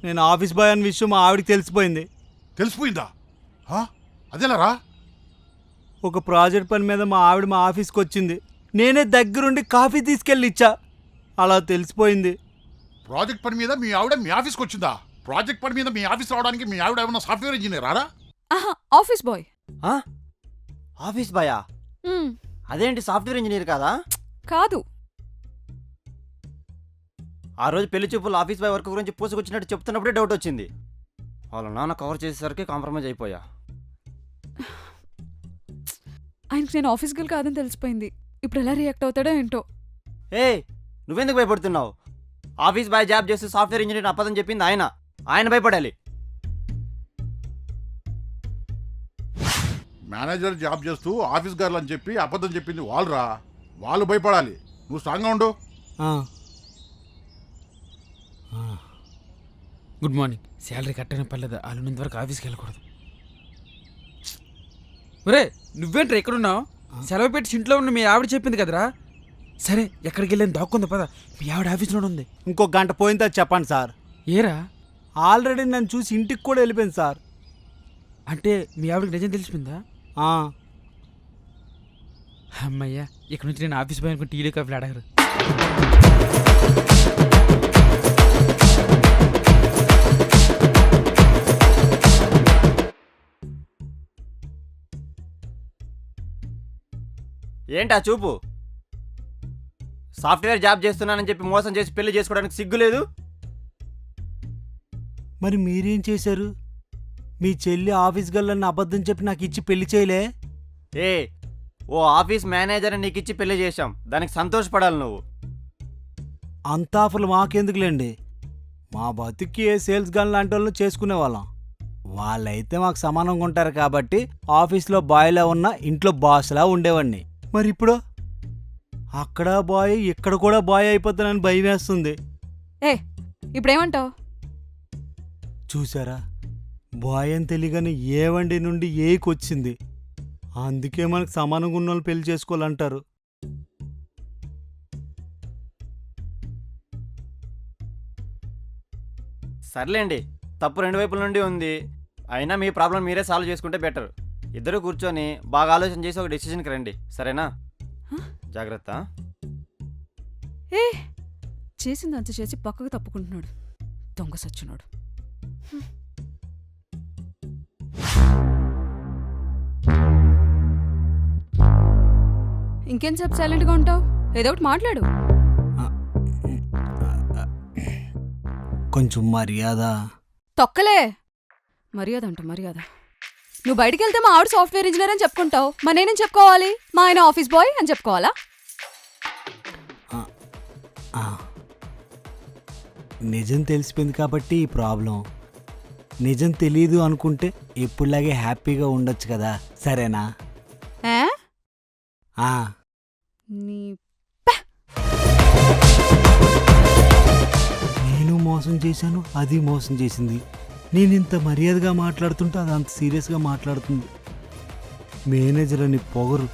నేను office boy అన్న విషయం మా ఆవిడకి తెలిసిపోయింది. తెలిసిపోయిందా? అదేలారా? ఒక ప్రాజెక్ట్ పని మీద మా ఆవిడ మా ఆఫీస్కి వచ్చింది. నేనే దగ్గరుండి కాఫీ తీసుకెళ్ళి ఇచ్చా. అలా తెలిసిపోయింది. ప్రాజెక్ట్ పని మీద మీ ఆవిడ మీ ఆఫీస్కి వచ్చిందా? ప్రాజెక్ట్ పని మీద మీ ఆఫీస్ రావడానికి మీ ఆవిడ ఏమన్నా సాఫ్ట్వేర్ ఇంజనీరా? Office boy. ఆఫీస్ బాయా? అదేంటి సాఫ్ట్వేర్ ఇంజనీర్ కాదా? కాదు. ఆ రోజు పెళ్లి చూపులు ఆఫీస్ బాయ్ వర్క్ గురించి పూసుకొచ్చినట్టు చెప్తున్నప్పుడే డౌట్ వచ్చింది. వాళ్ళ నాన్న కవర్ చేసేసరికి కాంప్రమైజ్ అయిపోయా. ఆయనకి నేను ఆఫీస్ గర్ల్ కాదని తెలిసిపోయింది. ఇప్పుడు ఎలా రియాక్ట్ అవుతాడో ఏంటో. నువ్వెందుకు భయపడుతున్నావు? ఆఫీస్ బాయ్ జాబ్ చేస్తూ సాఫ్ట్వేర్ ఇంజనీర్ అప్పదని చెప్పింది ఆయన భయపడాలి. మేనేజర్ జాబ్ చేస్తూ ఆఫీస్ గర్ల్ అని చెప్పి అబద్ధం చెప్పింది వాళ్ళు భయపడాలి. నువ్వు స్ట్రాంగ్గా ఉండు. Good morning. శాలరీ కట్టనే పర్లేదు, వాళ్ళ వరకు ఆఫీస్కి వెళ్ళకూడదు. ఒరే నువ్వేంట్రా ఎక్కడున్నావు? సెలవు పెట్టి ఇంట్లో ఉన్న మీ ఆవిడ చెప్పింది కదరా. సరే ఎక్కడికి వెళ్ళని దాక్కుంది పద, మీ ఆవిడ ఆఫీస్లోనే ఉంది. ఇంకో గంట పోయిన తర్వాత చెప్పండి సార్. ఏరా? ఆల్రెడీ నన్ను చూసి ఇంటికి కూడా వెళ్ళిపోయింది సార్. అంటే మీ ఆవిడకి నిజం తెలిసిపోయిందా? అమ్మయ్యా, ఇక్కడ నుంచి నేను ఆఫీస్ పోయి అనుకుని టీలో కాఫీలు అడగరు. ఏంటా చూపు? సాఫ్ట్వేర్ జాబ్ చేస్తున్నానని చెప్పి మోసం చేసి పెళ్లి చేసుకోవడానికి సిగ్గులేదు? మరి మీరేం చేశారు? మీ చెల్లి ఆఫీస్ గర్ల్ అబద్ధం చెప్పి నాకు ఇచ్చి పెళ్లి చేయలే? ఓ ఆఫీస్ మేనేజర్ నీకు ఇచ్చి పెళ్లి చేశాం, దానికి సంతోషపడాలి నువ్వు. అంత ఆఫర్లు మాకెందుకులేండి. మా బతుక్కి ఏ సేల్స్ గర్ల్ లాంటి వాళ్ళు చేసుకునే వాళ్ళం. వాళ్ళైతే మాకు సమానంగా ఉంటారు కాబట్టి ఆఫీస్లో బాయ్లా ఉన్న ఇంట్లో బాస్లా ఉండేవాడిని. మరి ఇప్పుడు అక్కడ బాయ్ ఇక్కడ కూడా బాయ్ అయిపోతానని భయం వేస్తుంది. ఇప్పుడేమంటావు? చూసారా, బాయ్ అని తెలియగానే ఏ వండి నుండి ఏకి వచ్చింది. అందుకే మనకు సమానంగా ఉన్న వాళ్ళు పెళ్లి చేసుకోవాలంటారు. సర్లేండి, తప్పు రెండు వైపుల నుండి ఉంది. అయినా మీ ప్రాబ్లం మీరే సాల్వ్ చేసుకుంటే బెటర్. ఇద్దరు కూర్చొని బాగా ఆలోచన చేసి ఒక డెసిషన్కి రండి, సరేనా? జాగ్రత్త. చేసిందంత చేసి పక్కకు తప్పుకుంటున్నాడు, దొంగ సచ్చినాడు. ఇంకేం సేపు సైలెంట్గా ఉంటావు? ఏదో ఒకటి మాట్లాడు. కొంచెం మర్యాద. తొక్కలే మర్యాద అంట మర్యాద. నువ్వు బయటికి వెళ్తే మా ఆవిడ సాఫ్ట్వేర్ ఇంజనీర్ అని చెప్పుకుంటావు, మరి నేనేం చెప్పుకోవాలి? మా ఆయన ఆఫీస్ బాయ్ అని చెప్పుకోవాలా? నిజం తెలిసిపోయింది కాబట్టి ఈ ప్రాబ్లం. నిజం తెలీదు అనుకుంటే ఎప్పుడులాగే హ్యాపీగా ఉండొచ్చు కదా, సరేనా? నేను మోసం చేశాను, అది మోసం చేసింది. నేను ఇంత మర్యాదగా మాట్లాడుతుంటే అది అంత సీరియస్గా మాట్లాడుతుంది. మేనేజర్ అని పొగరు,